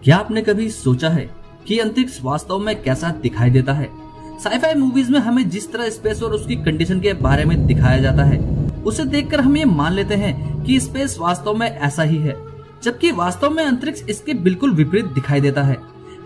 क्या आपने कभी सोचा है कि अंतरिक्ष वास्तव में कैसा दिखाई देता है? साईफाई मूवीज में हमें जिस तरह स्पेस और उसकी कंडीशन के बारे में दिखाया जाता है, उसे देखकर हम ये मान लेते हैं कि स्पेस वास्तव में ऐसा ही है, जबकि वास्तव में अंतरिक्ष इसके बिल्कुल विपरीत दिखाई देता है।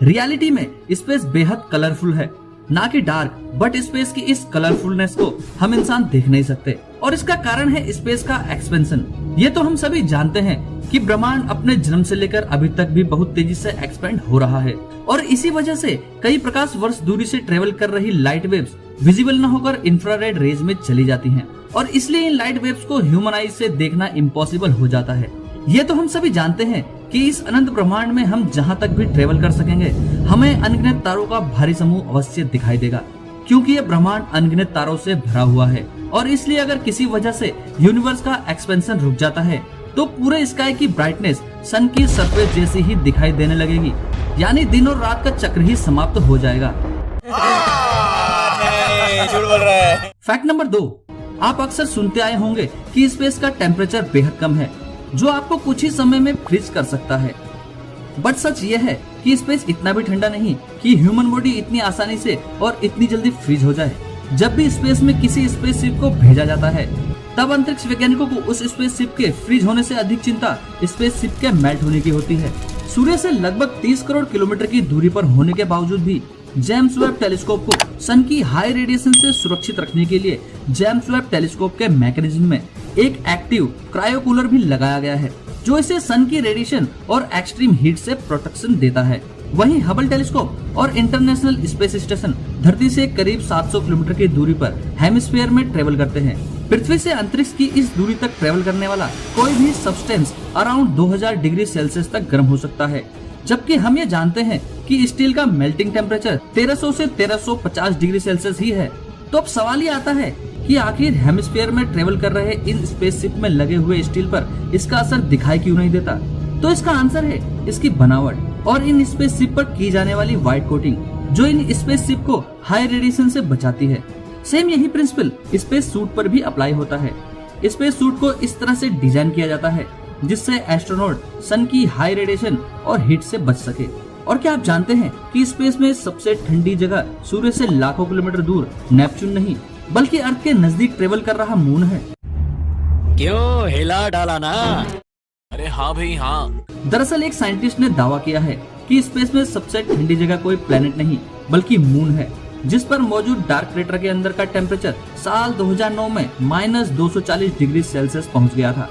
रियलिटी में स्पेस बेहद कलरफुल है, ना कि डार्क, बट स्पेस की इस कलरफुलनेस को हम इंसान देख नहीं सकते और इसका कारण है स्पेस का एक्सपेंशन। ये तो हम सभी जानते हैं कि ब्रह्मांड अपने जन्म से लेकर अभी तक भी बहुत तेजी से एक्सपेंड हो रहा है और इसी वजह से कई प्रकाश वर्ष दूरी से ट्रेवल कर रही लाइट वेव्स विजिबल न होकर इंफ्रारेड रेज में चली जाती हैं और इसलिए इन लाइट वेव्स को ह्यूमन आईज से देखना इम्पॉसिबल हो जाता है। ये तो हम सभी जानते हैं कि इस अनंत ब्रह्मांड में हम जहाँ तक भी ट्रेवल कर सकेंगे, हमें अनगिनत तारों का भारी समूह अवश्य दिखाई देगा, क्योंकि ये ब्रह्मांड अनगिनत तारों से भरा हुआ है और इसलिए अगर किसी वजह से यूनिवर्स का एक्सपेंशन रुक जाता है तो पूरे स्काई की ब्राइटनेस सन की सरफेस जैसी ही दिखाई देने लगेगी, यानी दिन और रात का चक्र ही समाप्त हो जाएगा। झूठ बोल रहा है। फैक्ट नंबर 2, आप अक्सर सुनते आए होंगे कि स्पेस का टेम्परेचर बेहद कम है, जो आपको कुछ ही समय में फ्रीज कर सकता है। बट सच ये है कि स्पेस इतना भी ठंडा नहीं कि ह्यूमन बॉडी इतनी आसानी से और इतनी जल्दी फ्रीज हो जाए। जब भी स्पेस में किसी स्पेसशिप को भेजा जाता है, तब अंतरिक्ष वैज्ञानिकों को उस स्पेसशिप के फ्रीज होने से अधिक चिंता स्पेसशिप के मेल्ट होने की होती है। सूर्य से लगभग 30 करोड़ किलोमीटर की दूरी पर होने के बावजूद भी जेम्स वेब टेलीस्कोप को सन की हाई रेडिएशन से सुरक्षित रखने के लिए जेम्स वेब टेलीस्कोप के मैकेनिज्म में एक एक्टिव क्रायो कूलर भी लगाया गया है, जो इसे सन की रेडिएशन और एक्सट्रीम हीट से प्रोटेक्शन देता है। वहीं हबल टेलीस्कोप और इंटरनेशनल स्पेस स्टेशन धरती से करीब 700 किलोमीटर की दूरी पर हेमिस्फीयर में ट्रेवल करते हैं। पृथ्वी से अंतरिक्ष की इस दूरी तक ट्रेवल करने वाला कोई भी सब्सटेंस अराउंड 2000 डिग्री सेल्सियस तक गर्म हो सकता है, जबकि हम ये जानते हैं कि स्टील का मेल्टिंग टेम्परेचर 1300 से 1350 डिग्री सेल्सियस ही है। तो अब सवाल ये आता है कि आखिर हेमिस्फीयर में ट्रेवल कर रहे इन स्पेसशिप में लगे हुए स्टील पर इसका असर दिखाई क्यों नहीं देता? तो इसका आंसर है इसकी बनावट और इन स्पेसशिप पर की जाने वाली व्हाइट कोटिंग, जो इन स्पेसशिप को हाई रेडिएशन से बचाती है। सेम यही प्रिंसिपल स्पेस सूट पर भी अप्लाई होता है। स्पेस सूट को इस तरह से डिजाइन किया जाता है जिससे एस्ट्रोनॉट सन की हाई रेडिएशन और हीट से बच सके। और क्या आप जानते हैं कि स्पेस में सबसे ठंडी जगह सूर्य से लाखों किलोमीटर दूर नेपच्यून नहीं बल्कि अर्थ के नजदीक ट्रेवल कर रहा मून है? क्यों हिला डाला ना? अरे हाँ भाई हाँ। दरअसल एक साइंटिस्ट ने दावा किया है कि स्पेस में सबसे ठंडी जगह कोई प्लेनेट नहीं बल्कि मून है, जिस पर मौजूद डार्क क्रेटर के अंदर का टेम्परेचर साल 2009 में -240 डिग्री सेल्सियस पहुंच गया था,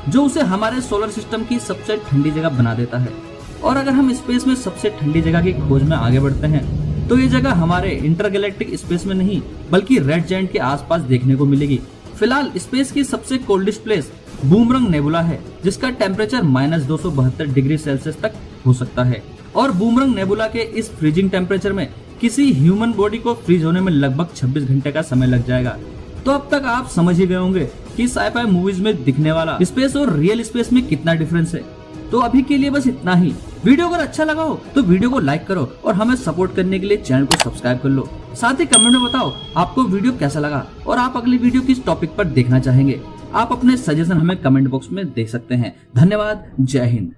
जो उसे हमारे सोलर सिस्टम की सबसे ठंडी जगह बना देता है। और अगर हम स्पेस में सबसे ठंडी जगह की खोज में आगे बढ़ते हैं तो ये जगह हमारे इंटरगैलेक्टिक स्पेस में नहीं बल्कि रेड जायंट के आसपास देखने को मिलेगी। फिलहाल स्पेस की सबसे कोल्डेस्ट प्लेस बूमरंग नेबुला है, जिसका टेम्परेचर -272 डिग्री सेल्सियस तक हो सकता है और बूमरंग नेबुला के इस फ्रीजिंग टेम्परेचर में किसी ह्यूमन बॉडी को फ्रीज होने में लगभग 26 घंटे का समय लग जाएगा। तो अब तक आप समझ ही गए होंगे कि साईफाई मूवीज में दिखने वाला स्पेस और रियल स्पेस में कितना डिफरेंस है। तो अभी के लिए बस इतना ही। वीडियो अगर अच्छा लगा हो तो वीडियो को लाइक करो और हमें सपोर्ट करने के लिए चैनल को सब्सक्राइब कर लो। साथ ही कमेंट में बताओ आपको वीडियो कैसा लगा और आप अगली वीडियो किस टॉपिक पर देखना चाहेंगे। आप अपने सजेशन हमें कमेंट बॉक्स में दे सकते हैं। धन्यवाद। जय हिंद।